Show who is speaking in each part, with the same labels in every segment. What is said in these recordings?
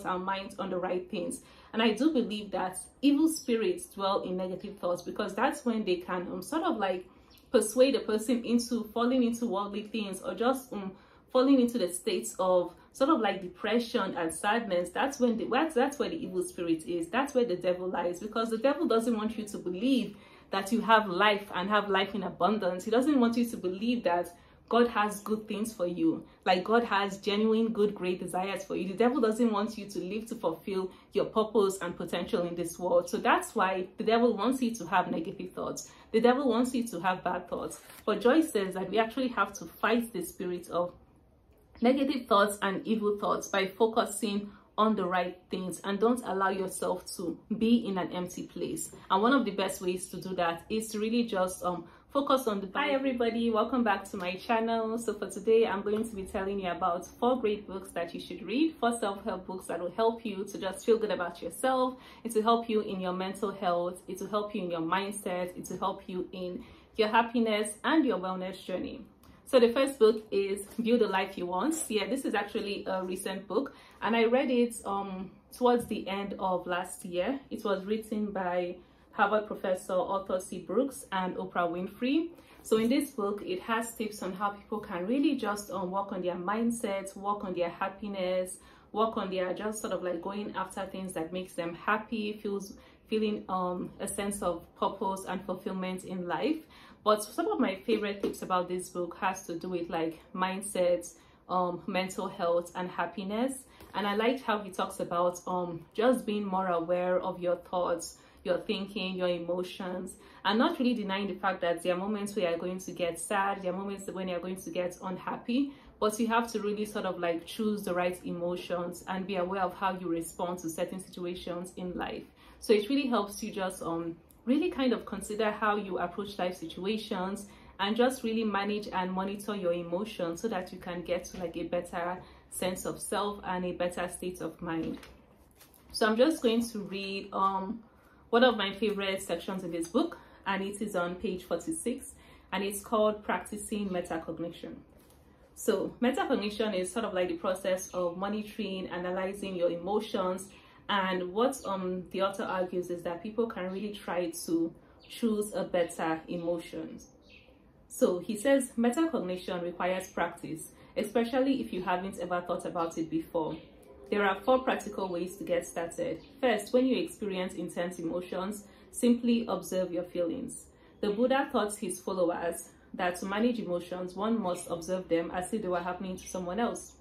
Speaker 1: put our minds on the right things. And I do believe that evil spirits dwell in negative thoughts, because that's when they can sort of like persuade a person into falling into worldly things, or just falling into the states of sort of like depression and sadness. That's when that's where the evil spirit is. That's where the devil lies, because the devil doesn't want you to believe that you have life and have life in abundance. He doesn't want you to believe that God has good things for you, like God has genuine, good, great desires for you. The devil doesn't want you to live to fulfill your purpose and potential in this world. So that's why the devil wants you to have negative thoughts. The devil wants you to have bad thoughts. But Joyce says that we actually have to fight the spirit of negative thoughts and evil thoughts by focusing on the right things, and don't allow yourself to be in an empty place. And one of the best ways to do that is to really just focus on the Bible. Hi everybody, welcome back to my channel. So for today, I'm going to be telling you about 4 great books that you should read, 4 self-help books that will help you to just feel good about yourself. It will help you in your mental health, it will help you in your mindset, it will help you in your happiness and your wellness journey. So the first book is Build the Life You Want. Yeah, this is actually a recent book, and I read it towards the end of last year. It was written by Harvard professor Arthur C. Brooks and Oprah Winfrey. So in this book, it has tips on how people can really just work on their mindset, work on their happiness, work on their just sort of like going after things that makes them happy, feeling a sense of purpose and fulfillment in life. But some of my favorite tips about this book has to do with like mindset, mental health and happiness. And I liked how he talks about just being more aware of your thoughts, your thinking, your emotions, and not really denying the fact that there are moments where you're going to get sad, there are moments when you're going to get unhappy, but you have to really sort of like choose the right emotions and be aware of how you respond to certain situations in life. So it really helps you just really kind of consider how you approach life situations and just really manage and monitor your emotions so that you can get to like a better sense of self and a better state of mind. So I'm just going to read one of my favorite sections in this book, and it is on page 46, and it's called Practicing Metacognition. So metacognition is sort of like the process of monitoring, analyzing your emotions. And what the author argues is that people can really try to choose a better emotions. So he says metacognition requires practice, especially if you haven't ever thought about it before. There are 4 practical ways to get started. First, when you experience intense emotions, simply observe your feelings. The Buddha taught his followers that to manage emotions, one must observe them as if they were happening to someone else.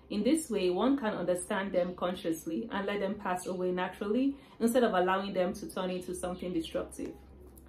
Speaker 1: In this way, one can understand them consciously and let them pass away naturally instead of allowing them to turn into something destructive.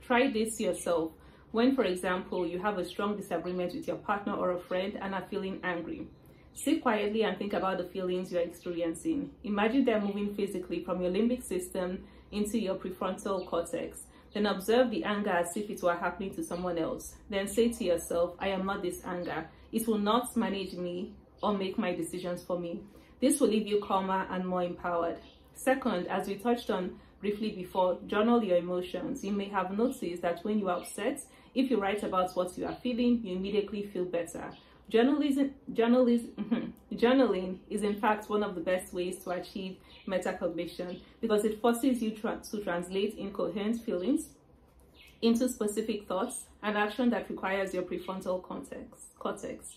Speaker 1: Try this yourself when, for example, you have a strong disagreement with your partner or a friend and are feeling angry. Sit quietly and think about the feelings you're experiencing. Imagine them moving physically from your limbic system into your prefrontal cortex. Then observe the anger as if it were happening to someone else. Then say to yourself, I am not this anger. It will not manage me or make my decisions for me. This will leave you calmer and more empowered. Second, as we touched on briefly before, journal your emotions. You may have noticed that when you are upset, if you write about what you are feeling, you immediately feel better. Journaling is in fact one of the best ways to achieve metacognition, because it forces you to translate incoherent feelings into specific thoughts and action that requires your prefrontal cortex.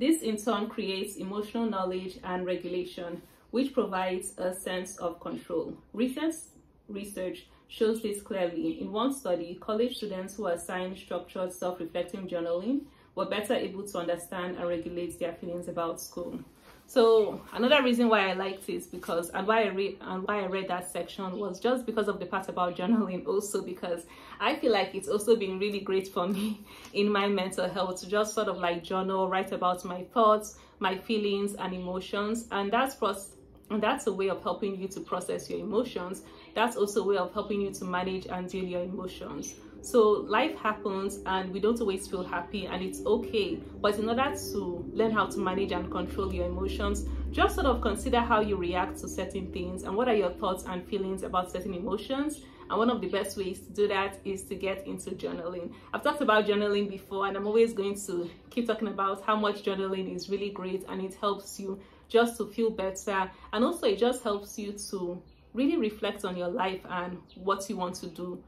Speaker 1: This in turn creates emotional knowledge and regulation, which provides a sense of control. Research shows this clearly. In one study, college students who were assigned structured self-reflecting journaling were better able to understand and regulate their feelings about school. So another reason why I liked this why I read that section was just because of the part about journaling, also because I feel like it's also been really great for me in my mental health to just sort of like journal, write about my thoughts, my feelings and emotions, and that's a way of helping you to process your emotions. That's also a way of helping you to manage and deal your emotions. So life happens and we don't always feel happy, and it's okay. But in order to learn how to manage and control your emotions, just sort of consider how you react to certain things and what are your thoughts and feelings about certain emotions. And one of the best ways to do that is to get into journaling. I've talked about journaling before, and I'm always going to keep talking about how much journaling is really great, and it helps you just to feel better. And also it just helps you to really reflect on your life and what you want to do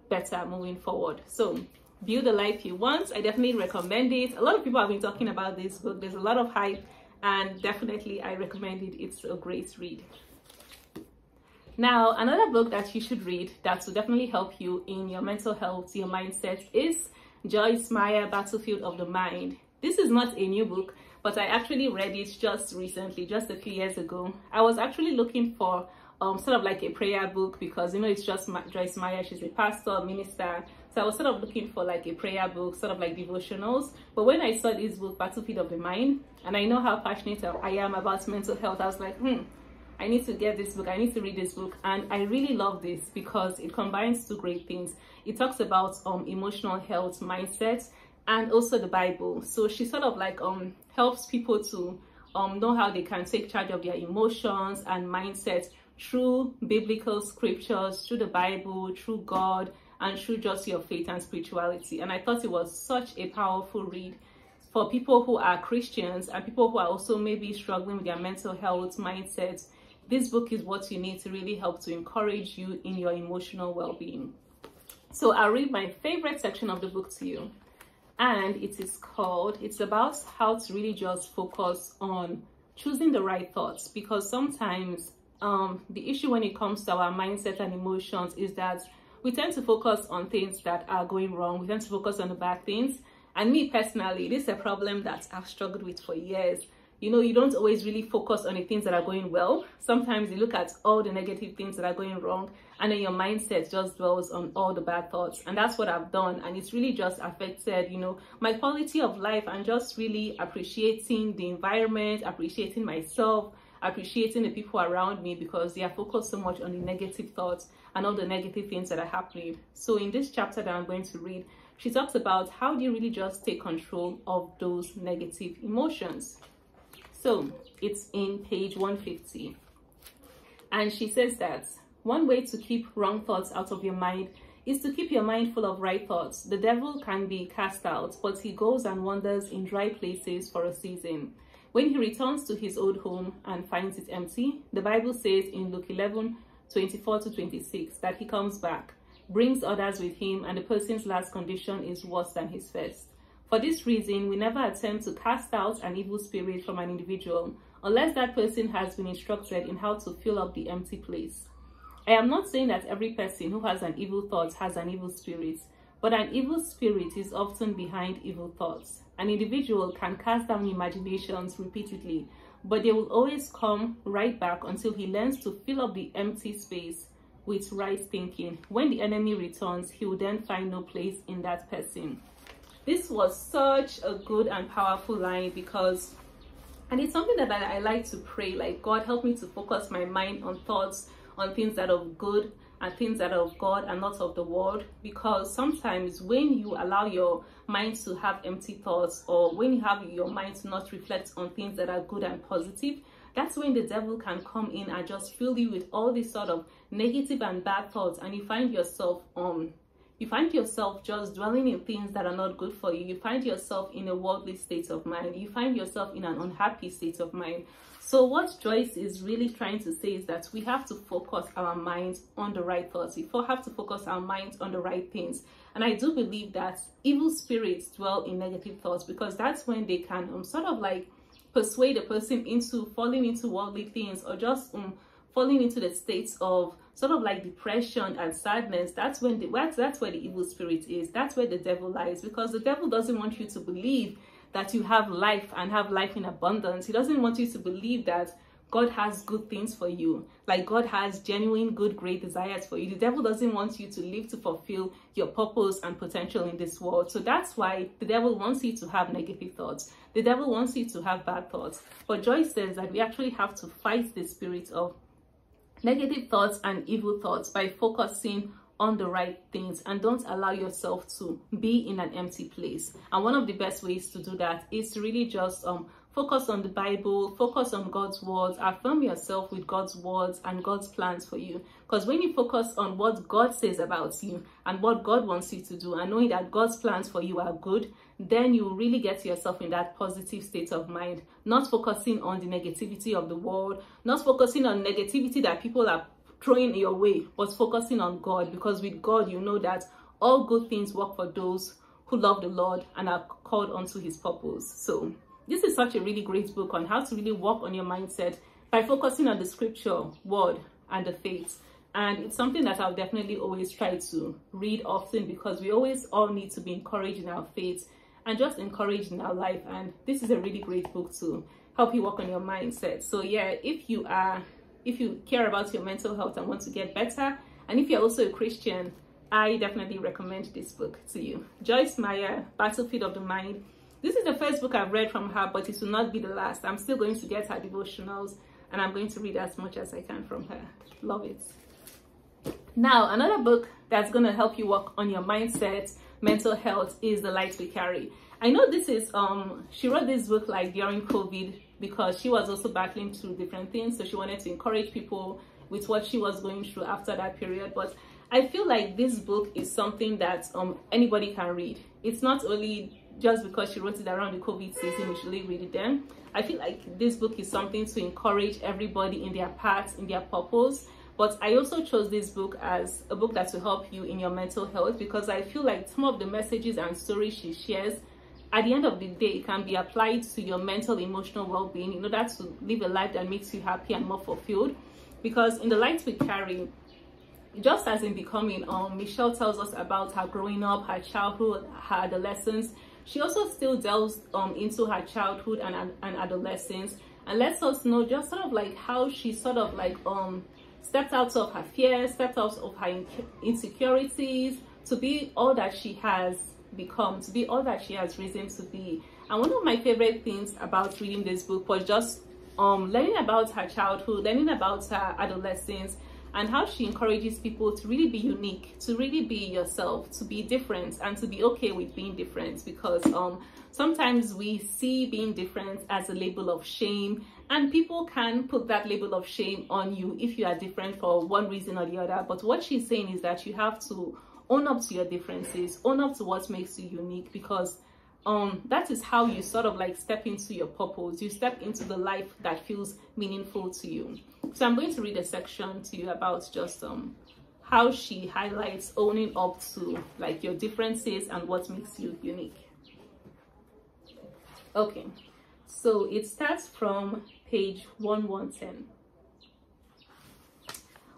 Speaker 1: better moving forward. So Build the Life You Want, I definitely recommend it. A lot of people have been talking about this book. There's a lot of hype, and definitely I recommend it. It's a great read. Now, another book that you should read that will definitely help you in your mental health, your mindset, is Joyce Meyer, Battlefield of the Mind. This is not a new book, but I actually read it just recently, just a few years ago. I was actually looking for sort of like a prayer book, because you know it's just Joyce Meyer, she's a pastor, minister. So I was sort of looking for like a prayer book, sort of like devotionals. But when I saw this book, Battlefield of the Mind, and I know how passionate I am about mental health, I was like, I need to get this book, I need to read this book. And I really love this because it combines two great things. It talks about emotional health, mindset, and also the Bible. So she sort of like helps people to know how they can take charge of their emotions and mindset through biblical scriptures, through the Bible, through God, and through just your faith and spirituality. And I thought it was such a powerful read for people who are Christians and people who are also maybe struggling with their mental health, mindset. This book is what you need to really help to encourage you in your emotional well-being. So I'll read my favorite section of the book to you. And it is called, it's about how to really just focus on choosing the right thoughts. Because sometimes the issue when it comes to our mindset and emotions is that we tend to focus on things that are going wrong. We tend to focus on the bad things. And me personally, this is a problem that I've struggled with for years. You know, you don't always really focus on the things that are going well. Sometimes you look at all the negative things that are going wrong, and then your mindset just dwells on all the bad thoughts. And that's what I've done. And it's really just affected, you know, my quality of life, and just really appreciating the environment, appreciating myself, appreciating the people around me, because they are focused so much on the negative thoughts and all the negative things that are happening. So in this chapter that I'm going to read, she talks about how do you really just take control of those negative emotions. So it's in page 150. And she says that one way to keep wrong thoughts out of your mind is to keep your mind full of right thoughts. The devil can be cast out, but he goes and wanders in dry places for a season. When he returns to his old home and finds it empty, the Bible says in Luke 11:24-26 that he comes back, brings others with him, and the person's last condition is worse than his first. For this reason, we never attempt to cast out an evil spirit from an individual unless that person has been instructed in how to fill up the empty place. I am not saying that every person who has an evil thought has an evil spirit, but an evil spirit is often behind evil thoughts. An individual can cast down imaginations repeatedly, but they will always come right back until he learns to fill up the empty space with right thinking. When the enemy returns, he will then find no place in that person. This was such a good and powerful line, because, and it's something that I like to pray, like, God, help me to focus my mind on thoughts, on things that are good and things that are of God and not of the world. Because sometimes when you allow your mind to have empty thoughts, or when you have your mind to not reflect on things that are good and positive, that's when the devil can come in and just fill you with all these sort of negative and bad thoughts, and you find yourself just dwelling in things that are not good for you. You find yourself in a worldly state of mind. You find yourself in an unhappy state of mind. So what Joyce is really trying to say is that we have to focus our minds on the right thoughts. We have to focus our minds on the right things. And I do believe that evil spirits dwell in negative thoughts, because that's when they can sort of like persuade a person into falling into worldly things, or just falling into the states of sort of like depression and sadness. That's when that's where the evil spirit is. That's where the devil lies, because the devil doesn't want you to believe that you have life and have life in abundance. He doesn't want you to believe that God has good things for you, like God has genuine, good, great desires for you. The devil doesn't want you to live to fulfill your purpose and potential in this world. So that's why the devil wants you to have negative thoughts. The devil wants you to have bad thoughts. But Joyce says that we actually have to fight the spirit of negative thoughts and evil thoughts by focusing on the right things, and don't allow yourself to be in an empty place. And one of the best ways to do that is to really just Focus on the Bible, focus on God's words, affirm yourself with God's words and God's plans for you. Because when you focus on what God says about you and what God wants you to do, and knowing that God's plans for you are good, then you really get yourself in that positive state of mind, not focusing on the negativity of the world, not focusing on negativity that people are throwing your way, but focusing on God, because with God, you know that all good things work for those who love the Lord and are called unto his purpose. So this is such a really great book on how to really work on your mindset by focusing on the scripture, word, and the faith. And it's something that I'll definitely always try to read often, because we always all need to be encouraged in our faith and just encouraged in our life. And this is a really great book to help you work on your mindset. So yeah, if you care about your mental health and want to get better, and if you're also a Christian, I definitely recommend this book to you. Joyce Meyer, Battlefield of the Mind. This is the first book I've read from her, but it will not be the last. I'm still going to get her devotionals, and I'm going to read as much as I can from her. Love it. Now, another book that's going to help you work on your mindset, mental health, is The Light We Carry. I know this is, she wrote this book like during COVID, because she was also battling through different things. So she wanted to encourage people with what she was going through after that period. But I feel like this book is something that anybody can read. It's not only just because she wrote it around the COVID season, we should read it then. I feel like this book is something to encourage everybody in their path, in their purpose. But I also chose this book as a book that will help you in your mental health, because I feel like some of the messages and stories she shares, at the end of the day, it can be applied to your mental, emotional well-being in order to live a life that makes you happy and more fulfilled. Because in The Light We Carry, just as in Becoming, Michelle tells us about her growing up, her childhood, her adolescence. She also still delves into her childhood and adolescence, and lets us know just sort of like how she sort of like stepped out of her fears, stepped out of her insecurities to be all that she has become, to be all that she has risen to be. And one of my favorite things about reading this book was just learning about her childhood, learning about her adolescence, and how she encourages people to really be unique, to really be yourself, to be different, and to be okay with being different. Because sometimes we see being different as a label of shame, and people can put that label of shame on you if you are different for one reason or the other. But what she's saying is that you have to own up to your differences, own up to what makes you unique, because that is how you sort of like step into your purpose. You step into the life that feels meaningful to you. So I'm going to read a section to you about just how she highlights owning up to like your differences and what makes you unique. Okay, so it starts from page 1110.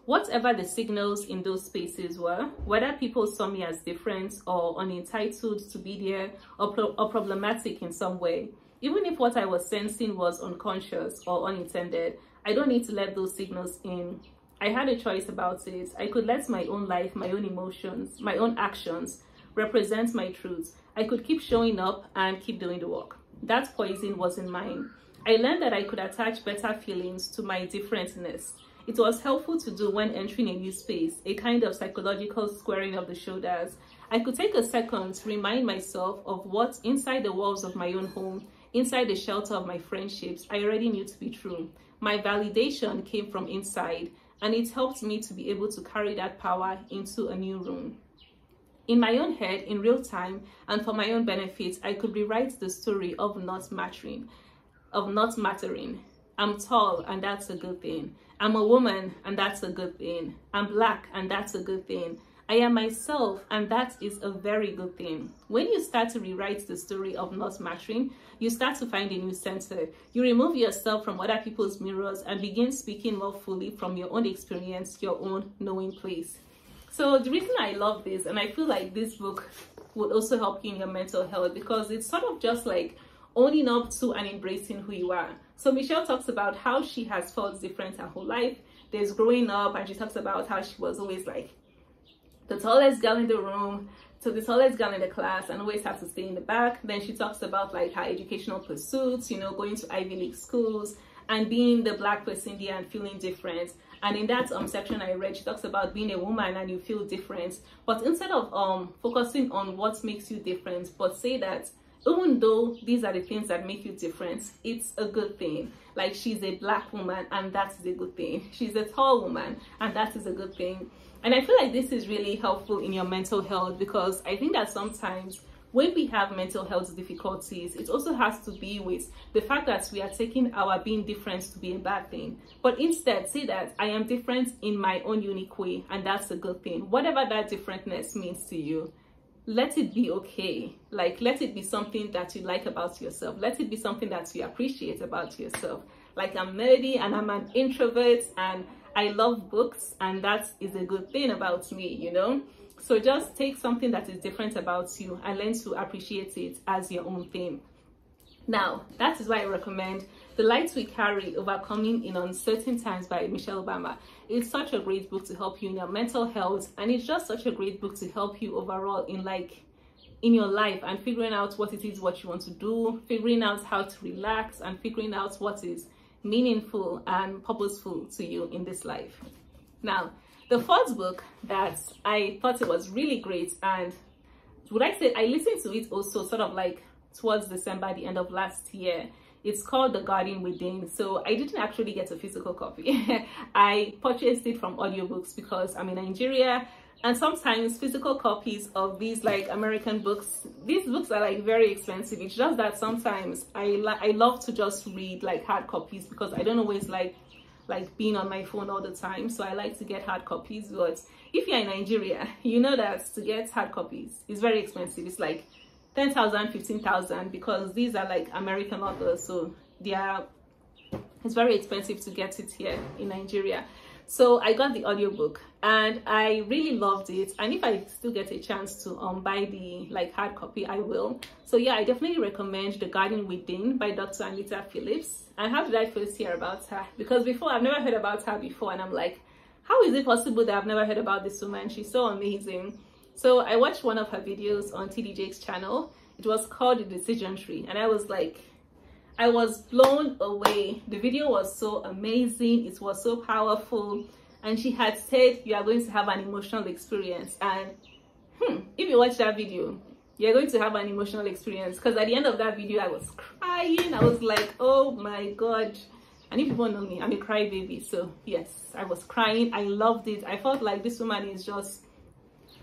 Speaker 1: Whatever the signals in those spaces were, whether people saw me as different or unentitled to be there or problematic in some way, even if what I was sensing was unconscious or unintended, I don't need to let those signals in. I had a choice about it. I could let my own life, my own emotions, my own actions represent my truths. I could keep showing up and keep doing the work. That poison wasn't mine. I learned that I could attach better feelings to my differentness. It was helpful to do when entering a new space, a kind of psychological squaring of the shoulders. I could take a second to remind myself of what inside the walls of my own home, inside the shelter of my friendships, I already knew to be true. My validation came from inside, and it helped me to be able to carry that power into a new room. In my own head, in real time, and for my own benefit, I could rewrite the story of not mattering. I'm tall, and that's a good thing. I'm a woman, and that's a good thing. I'm black, and that's a good thing. I am myself, and that is a very good thing. When you start to rewrite the story of not mattering, you start to find a new center. You remove yourself from other people's mirrors and begin speaking more fully from your own experience, your own knowing place. So the reason I love this, and I feel like this book would also help you in your mental health, because it's sort of just like owning up to and embracing who you are. So Michelle talks about how she has felt different her whole life. There's growing up, and she talks about how she was always like the tallest girl in the room, so the tallest girl in the class, and always had to stay in the back. Then she talks about like her educational pursuits, you know, going to Ivy League schools and being the black person there and feeling different. And in that section I read, she talks about being a woman and you feel different. But instead of focusing on what makes you different, but say that even though these are the things that make you different, it's a good thing. Like, she's a black woman, and that is a good thing. She's a tall woman, and that is a good thing. And I feel like this is really helpful in your mental health, because I think that sometimes when we have mental health difficulties, it also has to be with the fact that we are taking our being different to be a bad thing. But instead, say that I am different in my own unique way, and that's a good thing. Whatever that differentness means to you, let it be okay. Like, let it be something that you like about yourself. Let it be something that you appreciate about yourself. Like, I'm nerdy and I'm an introvert and I love books, and that is a good thing about me, you know? So just take something that is different about you and learn to appreciate it as your own thing. Now, that is why I recommend The Light We Carry, Overcoming in Uncertain Times by Michelle Obama. It's such a great book to help you in your mental health, and it's just such a great book to help you overall in your life, and figuring out what it is what you want to do, figuring out how to relax, and figuring out what is meaningful and purposeful to you in this life. Now, the fourth book that I thought it was really great, and would I say I listened to it also sort of like towards December, the end of last year. It's called The Garden Within. So I didn't actually get a physical copy. I purchased it from audiobooks because I'm in Nigeria, and sometimes physical copies of these like American books, these books are like very expensive. It's just that sometimes I love to just read like hard copies, because I don't always like being on my phone all the time, so I like to get hard copies. But if you're in Nigeria, you know that to get hard copies is very expensive. It's like 10,000, 15,000, because these are like American authors, so it's very expensive to get it here in Nigeria. So I got the audiobook and I really loved it, and if I still get a chance to buy the like hard copy, I will. So yeah, I definitely recommend The Garden Within by Dr. Anita Phillips. And how did I first hear about her? Because before, I've never heard about her before, and I'm like, how is it possible that I've never heard about this woman? She's so amazing. So I watched one of her videos on TD Jake's channel. It was called The Decision Tree, and I was like, I was blown away. The video was so amazing. It was so powerful. And she had said, you are going to have an emotional experience. And if you watch that video, you're going to have an emotional experience, because at the end of that video, I was crying. I was like, oh my God. And if you don't know me, I'm a crybaby. So yes, I was crying. I loved it. I felt like this woman is just,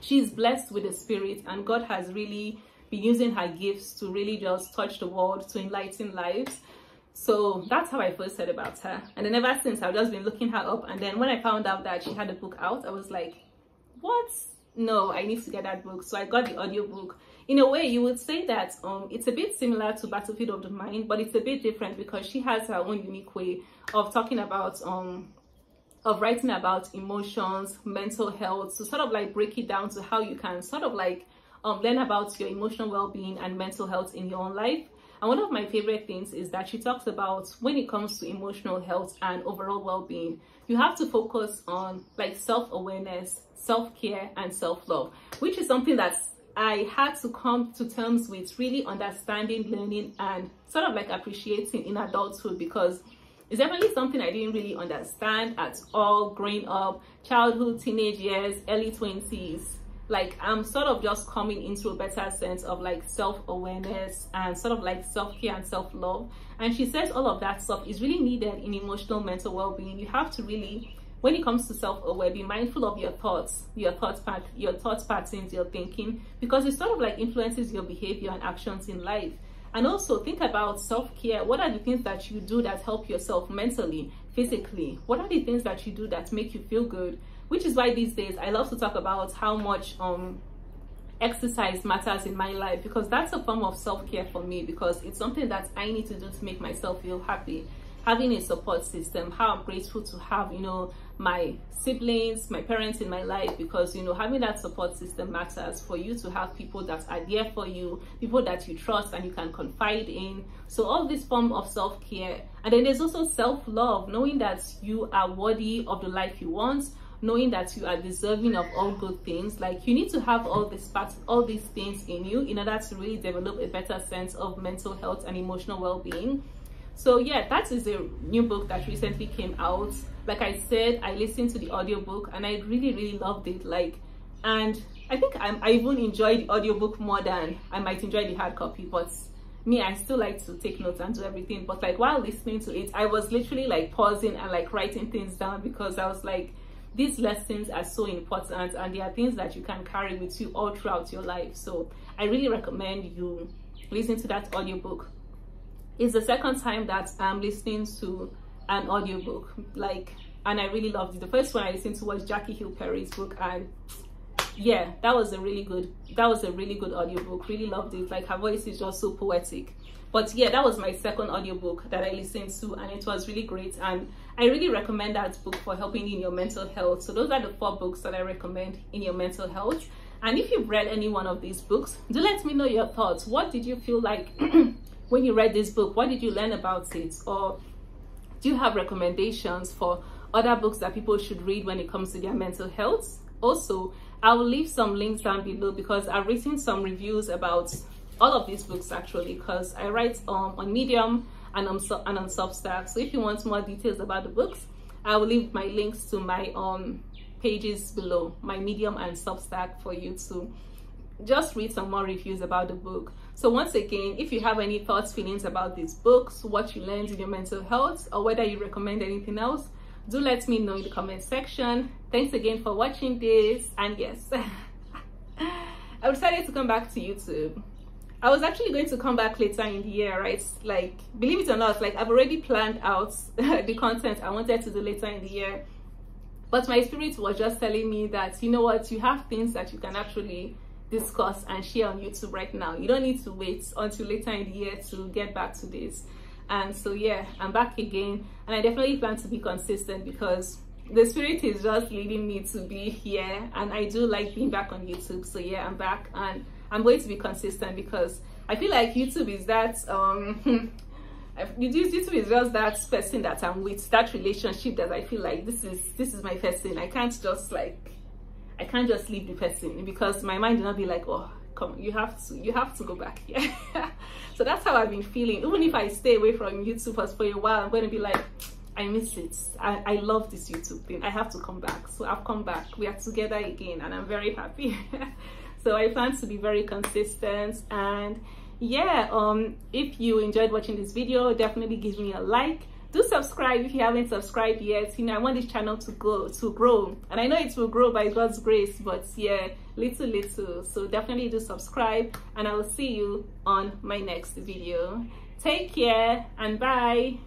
Speaker 1: she's blessed with the spirit, and God has really been using her gifts to really just touch the world, to enlighten lives. So that's how I first heard about her. And then ever since, I've just been looking her up. And then when I found out that she had a book out, I was like, what? No, I need to get that book. So I got the audiobook. In a way, you would say that it's a bit similar to Battlefield of the Mind, but it's a bit different, because she has her own unique way of talking about of writing about emotions, mental health, to sort of like break it down to how you can sort of like learn about your emotional well-being and mental health in your own life. And one of my favorite things is that she talks about, when it comes to emotional health and overall well-being, you have to focus on like self-awareness, self-care, and self-love, which is something that I had to come to terms with really understanding, learning, and sort of like appreciating in adulthood, because it's definitely something I didn't really understand at all growing up, childhood, teenage years, early 20s. Like, I'm sort of just coming into a better sense of like self-awareness and sort of like self-care and self-love. And she says all of that stuff is really needed in emotional mental well-being. You have to really, when it comes to self-aware, be mindful of your thoughts patterns, your thinking, because it sort of like influences your behavior and actions in life. And also think about self-care. What are the things that you do that help yourself mentally, physically? What are the things that you do that make you feel good? Which is why these days I love to talk about how much exercise matters in my life, because that's a form of self-care for me, because it's something that I need to do to make myself feel happy. Having a support system, how I'm grateful to have, you know, my siblings, my parents in my life, because, you know, having that support system matters, for you to have people that are there for you, people that you trust and you can confide in. So all this form of self-care. And then there's also self-love, knowing that you are worthy of the life you want, knowing that you are deserving of all good things. Like, you need to have all these things in you in order to really develop a better sense of mental health and emotional well-being. So yeah, that is a new book that recently came out. Like I said, I listened to the audiobook and I really loved it. Like, and I think I even enjoy the audiobook more than I might enjoy the hard copy. But me, I still like to take notes and do everything. But like while listening to it, I was literally like pausing and like writing things down, because I was like, these lessons are so important, and they are things that you can carry with you all throughout your life. So I really recommend you listen to that audiobook. It's the second time that I'm listening to an audiobook, and I really loved it. The first one I listened to was Jackie Hill Perry's book, and yeah, that was a really good audiobook. Really loved it. Like, her voice is just so poetic. But yeah, that was my second audiobook that I listened to, and it was really great, and I really recommend that book for helping in your mental health. So those are the 4 books that I recommend in your mental health. And if you've read any one of these books, do let me know your thoughts. What did you feel like when you read this book? What did you learn about it? Or do you have recommendations for other books that people should read when it comes to their mental health? Also, I will leave some links down below, because I've written some reviews about all of these books actually, because I write on Medium and on Substack. So if you want more details about the books, I will leave my links to my pages below, my Medium and Substack, for you to just read some more reviews about the book. So once again, if you have any thoughts, feelings about these books, what you learned in your mental health, or whether you recommend anything else, do let me know in the comment section. Thanks again for watching this. And yes, I decided to come back to YouTube. I was actually going to come back later in the year, right? Like, believe it or not, like, I've already planned out the content I wanted to do later in the year. But my spirit was just telling me that, you know what, you have things that you can actually discuss and share on YouTube right now. You don't need to wait until later in the year to get back to this. And so yeah, I'm back again, and I definitely plan to be consistent, because the spirit is just leading me to be here, and I do like being back on YouTube. So yeah, I'm back, and I'm going to be consistent, because I feel like YouTube is that YouTube is just that person that I'm with, that relationship that I feel like this is my person. I can't just leave the person, because my mind will not be like, oh, come, you have to go back here. So that's how I've been feeling. Even if I stay away from YouTube for a while, I'm going to be like, I miss it. I love this YouTube thing. I have to come back. So I've come back. We are together again, and I'm very happy. So I plan to be very consistent. And yeah, if you enjoyed watching this video, definitely give me a like. Do subscribe if you haven't subscribed yet. You know, I want this channel to grow, and I know it will grow by God's grace, but yeah, little. So definitely do subscribe, and I will see you on my next video. Take care, and bye.